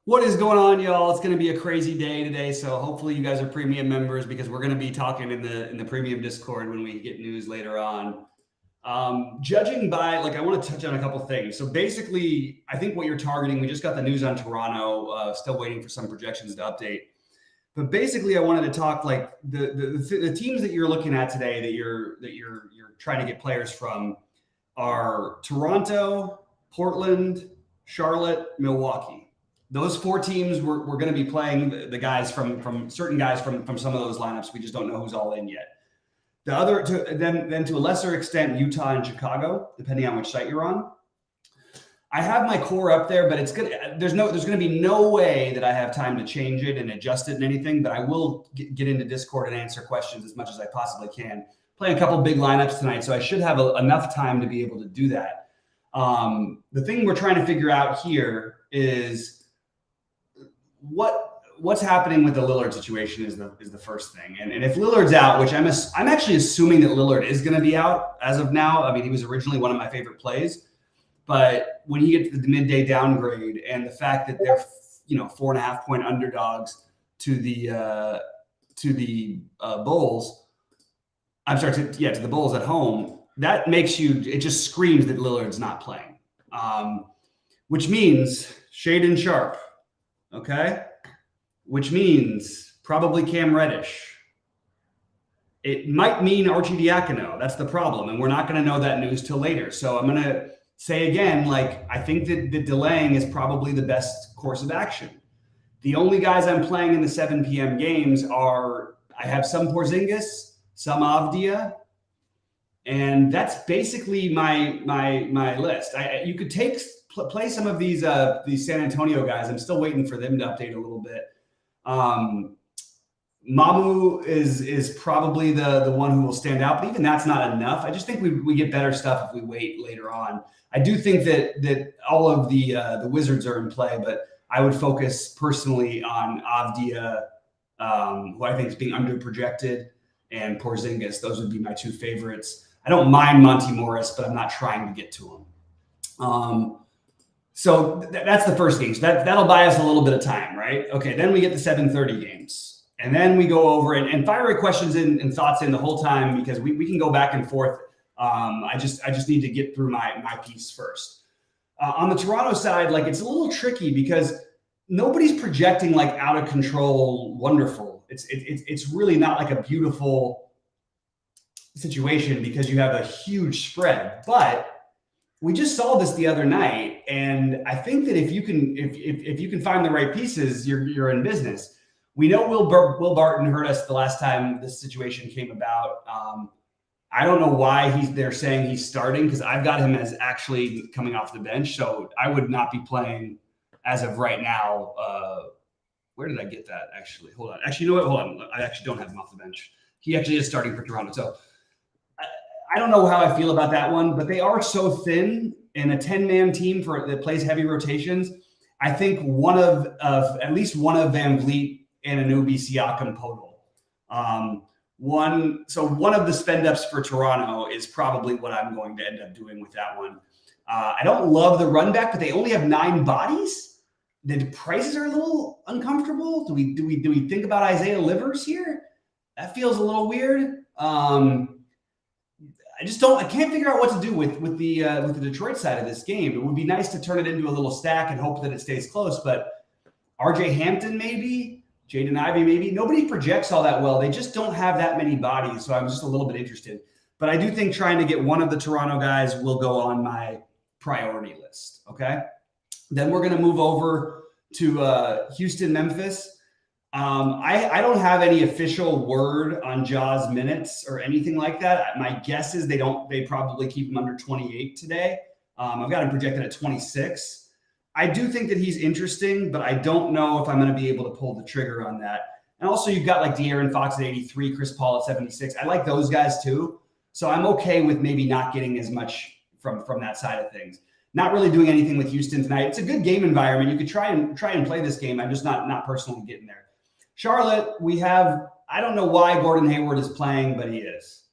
What is going on, y'all? It's going to be a crazy day today, so hopefully you guys are premium members because we're going to be talking in the premium Discord when we get news later on. Judging by, I want to touch on a couple things. So basically, I think what you're targeting, we just got the news on Toronto, still waiting for some projections to update. But basically, I wanted to talk the teams that you're looking at today that you're trying to get players from are Toronto, Portland, Charlotte, Milwaukee. Those four teams we're going to be playing the guys from certain guys from some of those lineups. We just don't know who's all in yet. The other then to a lesser extent, Utah and Chicago, depending on which site you're on. I have my core up there, but it's good. There's going to be no way that I have time to change it and adjust it and anything. But I will get into Discord and answer questions as much as I possibly can. Playing a couple big lineups tonight, so I should have enough time to be able to do that. The thing we're trying to figure out here is what's happening with the Lillard situation is the first thing. And if Lillard's out, which I'm actually assuming that Lillard is going to be out as of now. I mean, he was originally one of my favorite plays, but when you get to the midday downgrade and the fact that they're 4.5 point underdogs to the Bulls, I'm sorry, to the Bulls at home, that makes it just screams that Lillard's not playing, which means Shaedon Sharpe. Okay, which means probably Cam Reddish. It might mean Archie Diacono. That's the problem, and we're not going to know that news till later. So I'm going to say again, I think that the delaying is probably the best course of action. The only guys I'm playing in the 7 p.m. games I have some Porzingis, some Avdia, and that's basically my list. You could play some of these San Antonio guys. I'm still waiting for them to update a little bit. Mamu is probably the one who will stand out, but even that's not enough. I just think we get better stuff if we wait later on. I do think that all of the Wizards are in play, but I would focus personally on Avdia, who I think is being under-projected, and Porzingis. Those would be my two favorites. I don't mind Monty Morris, but I'm not trying to get to him. So that's the first game. So that'll buy us a little bit of time, right? Okay, then we get the 7:30 games. And then we go over and fire your questions and thoughts in the whole time because we can go back and forth. I just need to get through my piece first. On the Toronto side, it's a little tricky because nobody's projecting out of control wonderful. It's really not a beautiful situation because you have a huge spread. But we just saw this the other night, and I think that if you can find the right pieces, you're in business. We know Will Barton hurt us the last time this situation came about. I don't know why they're saying he's starting because I've got him as actually coming off the bench, so I would not be playing as of right now. Where did I get that? Actually, hold on. Actually, you know what? Hold on. I actually don't have him off the bench. He actually is starting for Toronto, so. I don't know how I feel about that one, but they are so thin in a 10-man team that plays heavy rotations. I think at least one of Van Vliet and Anunoby, Siakam, Podol. One of the spend-ups for Toronto is probably what I'm going to end up doing with that one. I don't love the run back, but they only have 9 bodies. The prices are a little uncomfortable. Do we think about Isaiah Livers here? That feels a little weird. I can't figure out what to do with the Detroit side of this game. It would be nice to turn it into a little stack and hope that it stays close, but RJ Hampton maybe, Jaden Ivey maybe. Nobody projects all that well. They just don't have that many bodies, so I'm just a little bit interested. But I do think trying to get one of the Toronto guys will go on my priority list, okay? Then we're going to move over to Houston, Memphis. I don't have any official word on Ja's minutes or anything like that. My guess is they probably keep him under 28 today. I've got him projected at 26. I do think that he's interesting, but I don't know if I'm going to be able to pull the trigger on that. And also you've got De'Aaron Fox at 83, Chris Paul at 76. I like those guys too. So I'm okay with maybe not getting as much from that side of things. Not really doing anything with Houston tonight. It's a good game environment. You could try and play this game. I'm just not personally getting there. Charlotte, I don't know why Gordon Hayward is playing, but he is.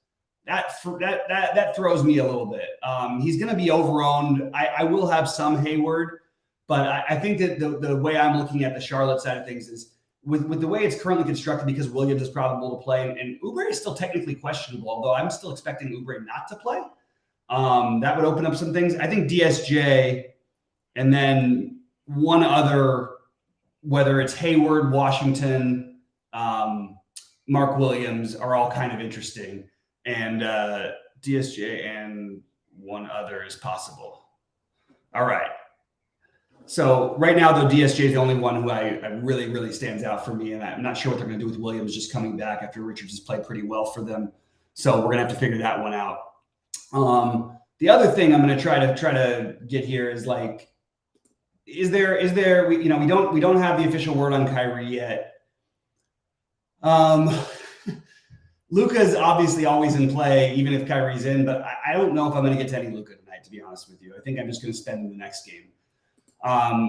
That throws me a little bit. He's going to be overowned. I will have some Hayward, But I think that the way I'm looking at the Charlotte side of things is with the way it's currently constructed, because Williams is probable to play and Oubre is still technically questionable, although I'm still expecting Oubre not to play. That would open up some things. I think DSJ and then one other, whether it's Hayward, Washington, Mark Williams, are all kind of interesting. And DSJ and one other is possible. All right. So right now, though, DSJ is the only one who I really, really stands out for me. And I'm not sure what they're going to do with Williams just coming back after Richards has played pretty well for them. So we're going to have to figure that one out. The other thing I'm going to try to get here is like, is there we don't have the official word on Kyrie yet. Luka is obviously always in play, even if Kyrie's in, but I don't know if I'm going to get to any Luka tonight, to be honest with you. I think I'm just going to spend the next game.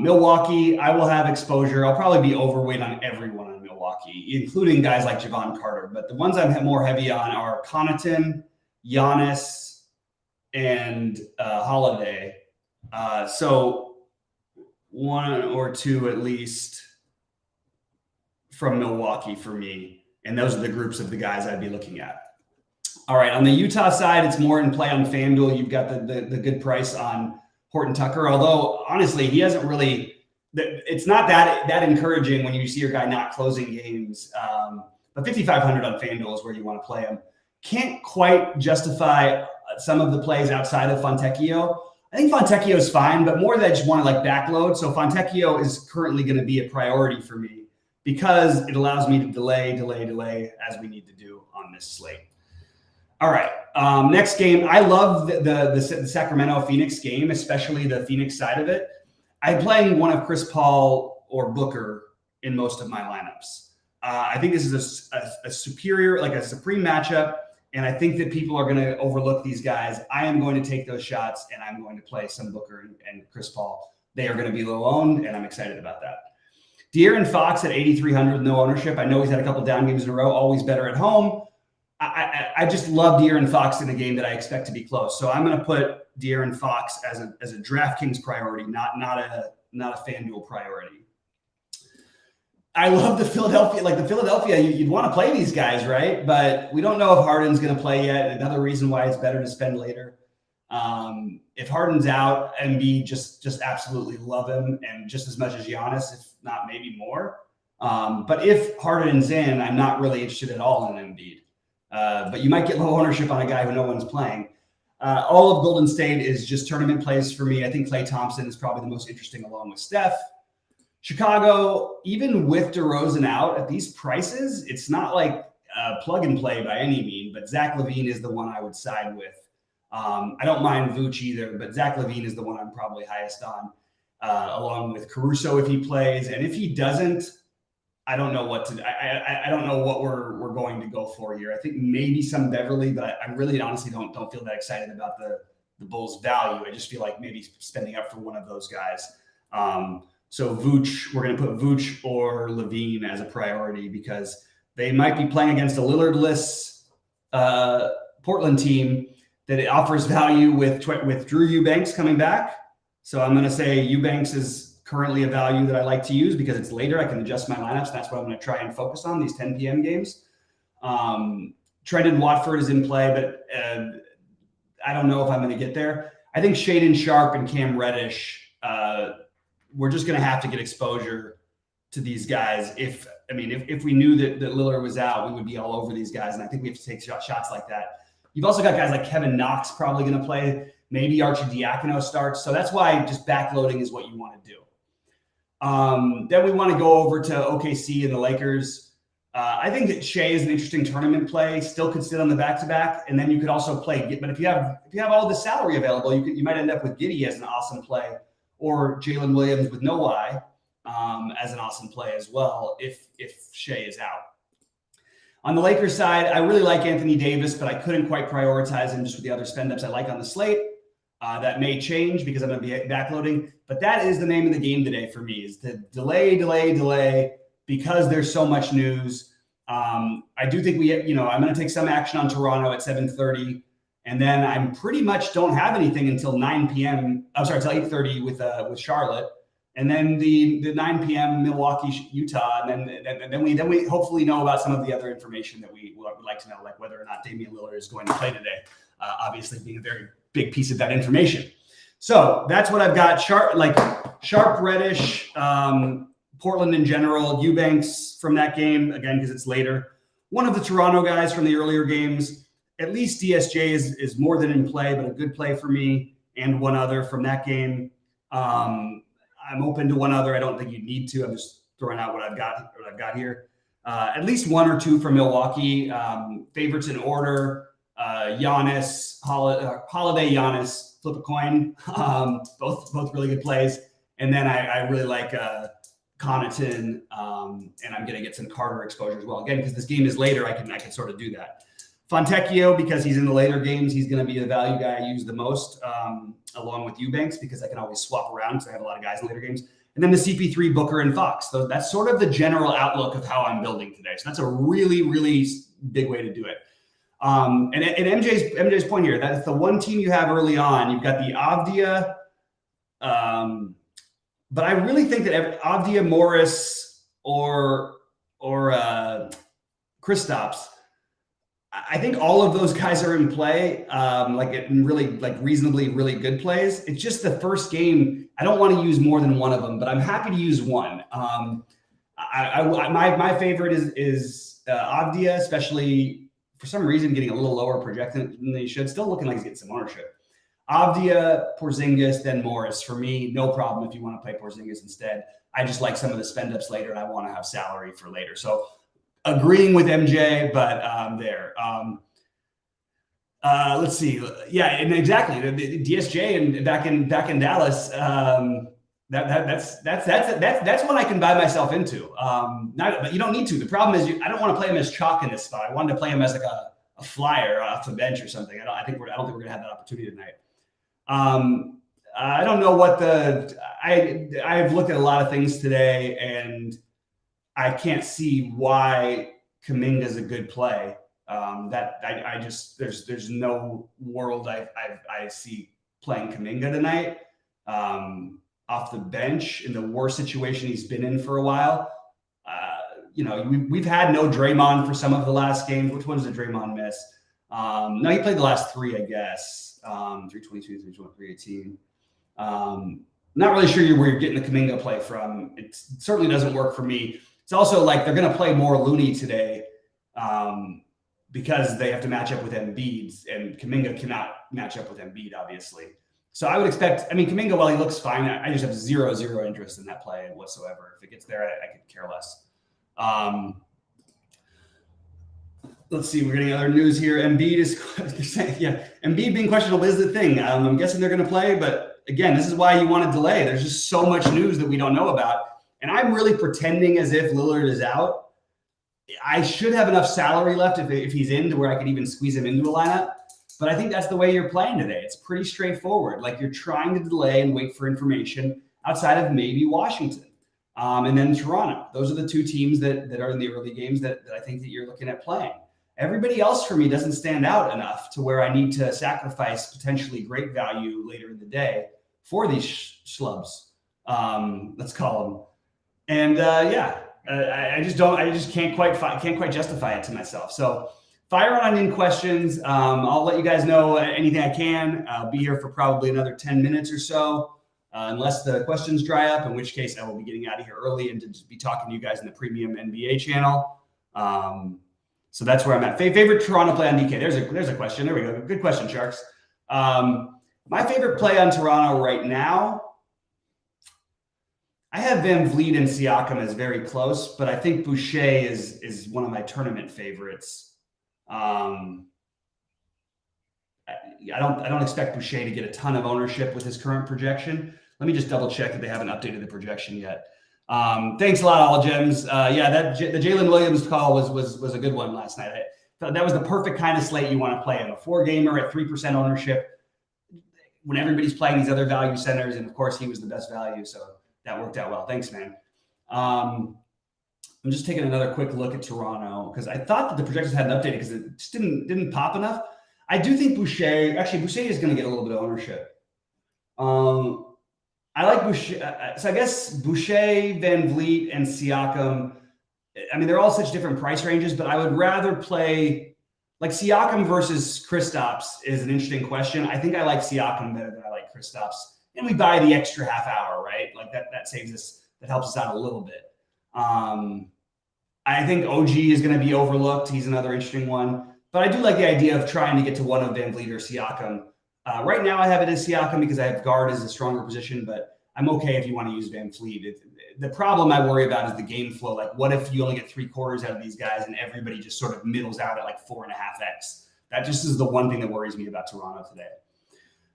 Milwaukee, I will have exposure. I'll probably be overweight on everyone on Milwaukee, including guys like Javon Carter. But the ones I'm more heavy on are Connaughton, Giannis, and Holiday. So one or two at least from Milwaukee for me. And those are the groups of the guys I'd be looking at. All right, on the Utah side, it's more in play on FanDuel. You've got the good price on Horton Tucker, although honestly, he hasn't really – it's not that encouraging when you see your guy not closing games. But 5,500 on FanDuel is where you want to play him. Can't quite justify some of the plays outside of Fontecchio. I think Fontecchio is fine, but more that I just want to like backload. So Fontecchio is currently going to be a priority for me because it allows me to delay as we need to do on this slate. All right, next game. I love the Sacramento-Phoenix game, especially the Phoenix side of it. I'm playing one of Chris Paul or Booker in most of my lineups. I think this is a superior, like a supreme matchup, and I think that people are going to overlook these guys. I am going to take those shots, and I'm going to play some Booker and Chris Paul. They are going to be low owned, and I'm excited about that. De'Aaron Fox at 8,300, no ownership. I know he's had a couple down games in a row, always better at home. I just love De'Aaron Fox in a game that I expect to be close. So I'm going to put De'Aaron Fox as a DraftKings priority, not a FanDuel priority. I love the Philadelphia. Like the Philadelphia, you'd want to play these guys, right? But we don't know if Harden's going to play yet. Another reason why it's better to spend later. If Harden's out, Embiid just absolutely love him, and just as much as Giannis, if not maybe more. But if Harden's in, I'm not really interested at all in Embiid. But you might get low ownership on a guy who no one's playing. All of Golden State is just tournament plays for me. I think Klay Thompson is probably the most interesting along with Steph. Chicago, even with DeRozan out at these prices, it's not like plug and play by any mean, but Zach LaVine is the one I would side with. I don't mind Vooch either, but Zach LaVine is the one I'm probably highest on, along with Caruso if he plays. And if he doesn't, I don't know what to do. I don't know what we're going to go for here. I think maybe some Beverly, but I really honestly don't feel that excited about the Bulls' value. I just feel like maybe spending up for one of those guys. So Vooch, we're going to put Vooch or LaVine as a priority because they might be playing against a Lillard-less Portland team that it offers value with Drew Eubanks coming back. So I'm going to say Eubanks is currently a value that I like to use because it's later. I can adjust my lineups. That's what I'm going to try and focus on, these 10 p.m. games. Trendon Watford is in play, but I don't know if I'm going to get there. I think Shaedon Sharpe and Cam Reddish, we're just going to have to get exposure to these guys. If we knew that Lillard was out, we would be all over these guys. And I think we have to take shots like that. You've also got guys like Kevin Knox probably going to play. Maybe Arcidiacono starts. So that's why just backloading is what you want to do. Then we want to go over to OKC and the Lakers. I think that Shea is an interesting tournament play. Still could sit on the back-to-back, and then you could also play. But if you have all the salary available, you might end up with Giddey as an awesome play, or Jalen Williams with no Y as an awesome play as well if Shea is out. On the Lakers side, I really like Anthony Davis, but I couldn't quite prioritize him just with the other spend-ups I like on the slate. That may change because I'm going to be backloading, but that is the name of the game today for me, is to delay because there's so much news. I do think I'm going to take some action on Toronto at 7:30, and then I'm pretty much don't have anything until 9 p.m. I'm sorry, until 8:30 with Charlotte, and then the 9 p.m. Milwaukee, Utah, and then we hopefully know about some of the other information that we would like to know, like whether or not Damian Lillard is going to play today. Obviously, being a very big piece of that information. So that's what I've got. Sharp Reddish, Portland in general, Eubanks from that game again because it's later. One of the Toronto guys from the earlier games. At least DSJ is more than in play, but a good play for me, and one other from that game. I'm open to one other. I don't think you need to. I'm just throwing out what I've got here. At least one or two from Milwaukee. Favorites in order: Giannis, Holiday, Giannis. Flip a coin. Both really good plays. And then I really like Connaughton, and I'm going to get some Carter exposure as well. Again, because this game is later, I can sort of do that. Fontecchio, because he's in the later games, he's going to be the value guy I use the most, along with Eubanks, because I can always swap around because I have a lot of guys in later games. And then the CP3, Booker, and Fox. So that's sort of the general outlook of how I'm building today. So that's a really, really big way to do it. And MJ's point here, that's the one team you have early on. You've got the Avdia, but I really think that Avdia, Morris, or Kristaps, I think all of those guys are in play, reasonably really good plays. It's just the first game. I don't want to use more than one of them, but I'm happy to use one. My favorite is Avdia, especially for some reason getting a little lower projected than they should. Still looking like he's getting some ownership. Avdia, Porzingis, then Morris. For me, no problem if you want to play Porzingis instead. I just like some of the spend ups later, and I want to have salary for later. So agreeing with MJ, but there. Let's see. Yeah, and exactly. The DSJ and back in Dallas. That's one I can buy myself into. But you don't need to. The problem is I don't want to play him as chalk in this spot. I wanted to play him as like a flyer off the bench or something. I don't think we're going to have that opportunity tonight. I don't know what I've looked at a lot of things today, and I can't see why Kuminga is a good play. There's no world I see playing Kuminga tonight off the bench in the worst situation he's been in for a while. We've had no Draymond for some of the last games. Which ones did Draymond miss? No, he played the last three, I guess. 322, 318. Not really sure where you're getting the Kuminga play from. It certainly doesn't work for me. It's also like they're going to play more Looney today because they have to match up with Embiid, and Kuminga cannot match up with Embiid, obviously. So I would expect, Kuminga, while he looks fine, I just have zero interest in that play whatsoever. If it gets there, I could care less. Let's see, we're getting other news here. Embiid Embiid being questionable is the thing. I'm guessing they're going to play, but again, this is why you want to delay. There's just so much news that we don't know about. And I'm really pretending as if Lillard is out. I should have enough salary left if he's in to where I could even squeeze him into a lineup. But I think that's the way you're playing today. It's pretty straightforward. Like you're trying to delay and wait for information outside of maybe Washington and then Toronto. Those are the two teams that are in the early games that I think that you're looking at playing. Everybody else for me doesn't stand out enough to where I need to sacrifice potentially great value later in the day for these schlubs, let's call them. And I just can't quite justify it to myself. So fire on in questions. I'll let you guys know anything I can. I'll be here for probably another 10 minutes or so, unless the questions dry up, in which case I will be getting out of here early and to just be talking to you guys in the premium NBA channel. So that's where I'm at. Favorite Toronto play on DK? There's a question. There we go. Good question, Sharks. My favorite play on Toronto right now, I have Van Vliet and Siakam as very close, but I think Boucher is one of my tournament favorites. I don't expect Boucher to get a ton of ownership with his current projection. Let me just double check that they haven't updated the projection yet. Thanks a lot, All Gems. The Jalen Williams call was a good one last night. That was the perfect kind of slate you want to play in. A 4-gamer at 3% ownership when everybody's playing these other value centers, and of course he was the best value, so that worked out well. Thanks, man. I'm just taking another quick look at Toronto because I thought that the projections hadn't updated because it just didn't pop enough. I do think Boucher is going to get a little bit of ownership. I like Boucher. So I guess Boucher, Van Vliet, and Siakam. I mean, they're all such different price ranges, but I would rather play like Siakam versus Kristaps is an interesting question. I think I like Siakam better than I like Kristaps, and we buy the extra half hour, right? Like that saves us, that helps us out a little bit. I think OG is going to be overlooked. He's another interesting one, but I do like the idea of trying to get to one of Van Vliet or Siakam. Right now, I have it as Siakam because I have guard as a stronger position, but I'm okay if you want to use Van Vliet. The problem I worry about is the game flow. Like, what if you only get 3/4 out of these guys and everybody just sort of middles out at like 4.5x? That just is the one thing that worries me about Toronto today.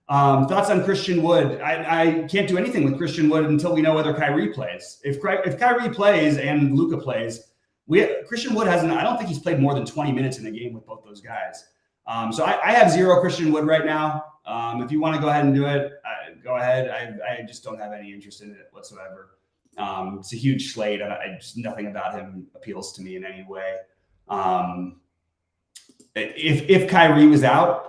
Thoughts on Christian Wood? I can't do anything with Christian Wood until we know whether Kyrie plays. If Kyrie plays and Luka plays, Christian Wood hasn't. I don't think he's played more than 20 minutes in a game with both those guys. So I have 0 Christian Wood right now. If you want to go ahead and do it, go ahead. I just don't have any interest in it whatsoever. It's a huge slate. Just nothing about him appeals to me in any way. If Kyrie was out,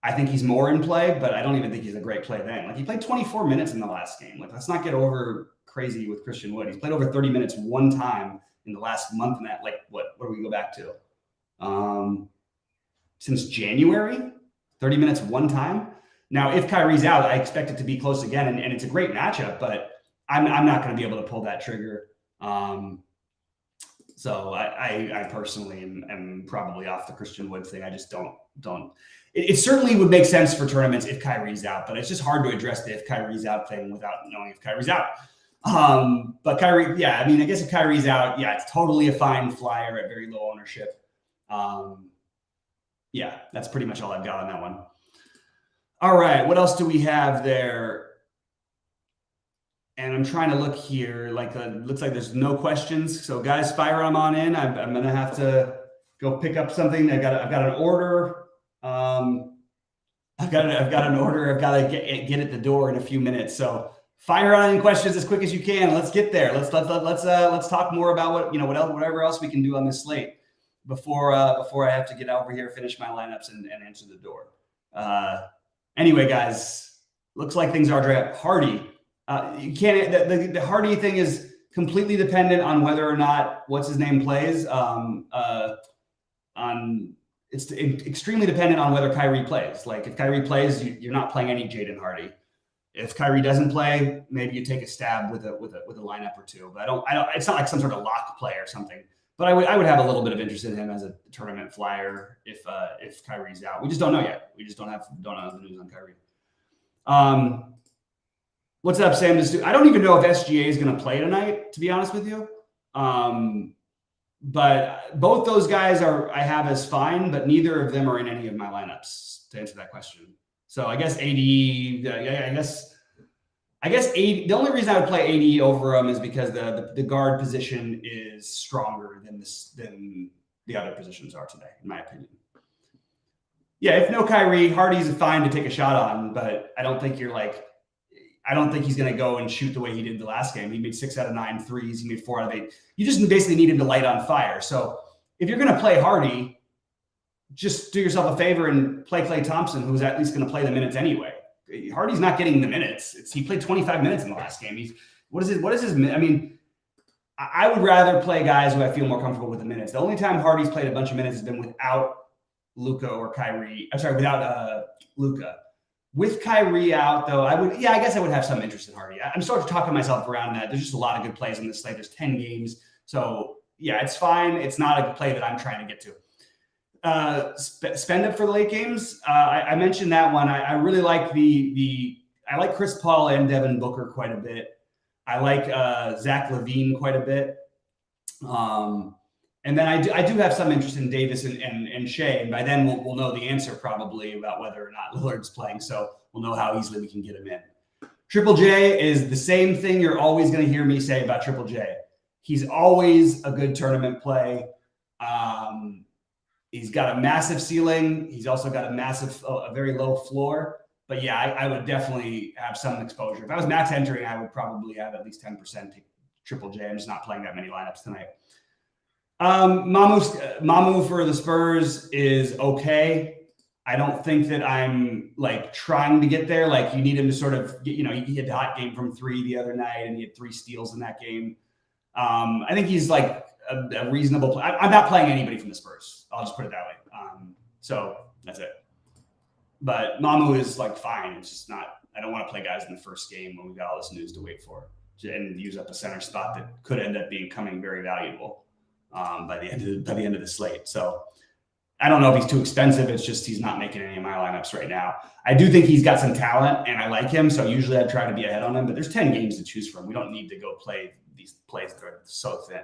I think he's more in play, but I don't even think he's a great play then. Like, he played 24 minutes in the last game. Like, let's not get over crazy with Christian Wood. He's played over 30 minutes one time in the last month, and that, like, what do we go back to? Since January, 30 minutes one time. Now, if Kyrie's out, I expect it to be close again, and it's a great matchup, but I'm not going to be able to pull that trigger. So I personally am probably off the Christian Wood thing. I just don't. It certainly would make sense for tournaments if Kyrie's out, but it's just hard to address the if Kyrie's out thing without knowing if Kyrie's out. But Kyrie, yeah, I mean, I guess if Kyrie's out, yeah, it's totally a fine flyer at very low ownership. Yeah, that's pretty much all I've got on that one. All right, what else do we have there? And I'm trying to look here. Like, looks like there's no questions. So, guys, fire them on in. I'm gonna have to go pick up something. I've got an order. I've got an order. I've got to get at the door in a few minutes. So, fire on any questions as quick as you can. Let's get there. Let's talk more about whatever else we can do on this slate before I have to get over here, finish my lineups, and answer the door. Anyway, guys, looks like things are dry up. Hardy. You can't. The Hardy thing is completely dependent on whether or not what's his name plays. It's extremely dependent on whether Kyrie plays. Like, if Kyrie plays, you're not playing any Jaden Hardy. If Kyrie doesn't play, maybe you take a stab with a lineup or two. But I don't. It's not like some sort of lock play or something. But I would have a little bit of interest in him as a tournament flyer if Kyrie's out. We just don't know yet. We just don't know the news on Kyrie. What's up, Sam? I don't even know if SGA is going to play tonight, to be honest with you. But both those guys I have as fine, but neither of them are in any of my lineups, to answer that question. So I guess I guess AD, the only reason I would play AD over him is because the guard position is stronger than the other positions are today, in my opinion. Yeah, if no Kyrie, Hardy's fine to take a shot on, but I don't think he's going to go and shoot the way he did the last game. He made 6 out of 9 threes. He made 4 out of 8. You just basically need him to light on fire. So if you're going to play Hardy, just do yourself a favor and play Klay Thompson, who's at least going to play the minutes anyway. Hardy's not getting the minutes. He played 25 minutes in the last game. What is his? I mean, I would rather play guys who I feel more comfortable with the minutes. The only time Hardy's played a bunch of minutes has been without Luka or Kyrie. I'm sorry, without Luka. With Kyrie out, though, I guess I would have some interest in Hardy. I'm sort of talking myself around that. There's just a lot of good plays in this slate. There's 10 games. So, yeah, it's fine. It's not a play that I'm trying to get to. Spend it for the late games. I mentioned that one. I really like I like Chris Paul and Devin Booker quite a bit. I like Zach LaVine quite a bit. And then I do have some interest in Davis and Shea. And by then we'll know the answer probably about whether or not Lillard's playing. So we'll know how easily we can get him in. Triple J is the same thing you're always going to hear me say about Triple J. He's always a good tournament play. He's got a massive ceiling. He's also got a very low floor. But yeah, I would definitely have some exposure. If I was max entering, I would probably have at least 10% Triple J. I'm just not playing that many lineups tonight. Mamu for the Spurs is okay. I don't think that I'm like trying to get there. Like you need him to sort of get, he had the hot game from 3 the other night and he had 3 steals in that game. I think he's like a reasonable play. I'm not playing anybody from the Spurs. I'll just put it that way. So that's it. But Mamu is like fine. It's just not, I don't want to play guys in the first game when we got all this news to wait for and use up a center spot that could end up becoming very valuable by the end of the slate. So I don't know if he's too expensive. It's just he's not making any of my lineups right now. I do think he's got some talent, and I like him. So usually I try to be ahead on him. But there's 10 games to choose from. We don't need to go play these plays that are so thin.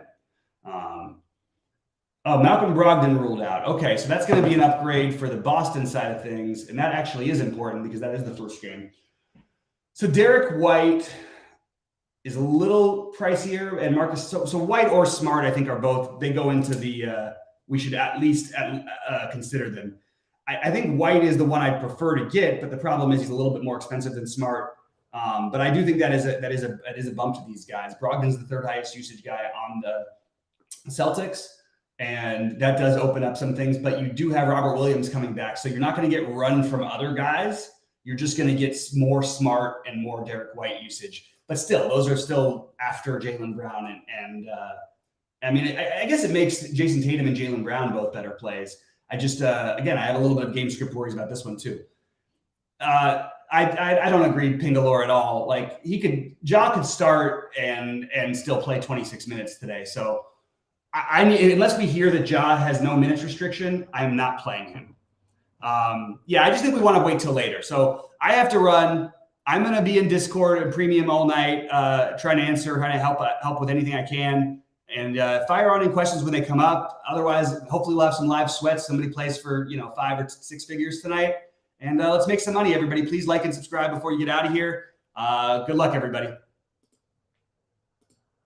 Malcolm Brogdon ruled out. Okay, so that's going to be an upgrade for the Boston side of things, and that actually is important because that is the first game. So Derek White is a little pricier, and Marcus. So White or Smart, I think, are both. They go into the. We should at least consider them. I think White is the one I prefer to get, but the problem is he's a little bit more expensive than Smart. But I do think that is a bump to these guys. Brogdon's the third highest usage guy on the Celtics, and that does open up some things. But you do have Robert Williams coming back, so you're not going to get run from other guys. You're just going to get more Smart and more Derek White usage. But still, those are still after Jaylen Brown and I mean, I guess it makes Jason Tatum and Jaylen Brown both better plays. I just, again, I have a little bit of game script worries about this one too. I don't agree Pingalore at all. Like Ja could start and still play 26 minutes today. So I mean, unless we hear that Ja has no minutes restriction, I'm not playing him. I just think we want to wait till later. So I have to run. I'm going to be in Discord and Premium all night, trying to help with anything I can. And fire on any questions when they come up. Otherwise, hopefully we'll have some live sweats. Somebody plays for 5 or 6 figures tonight. And let's make some money, everybody. Please like and subscribe before you get out of here. Good luck, everybody.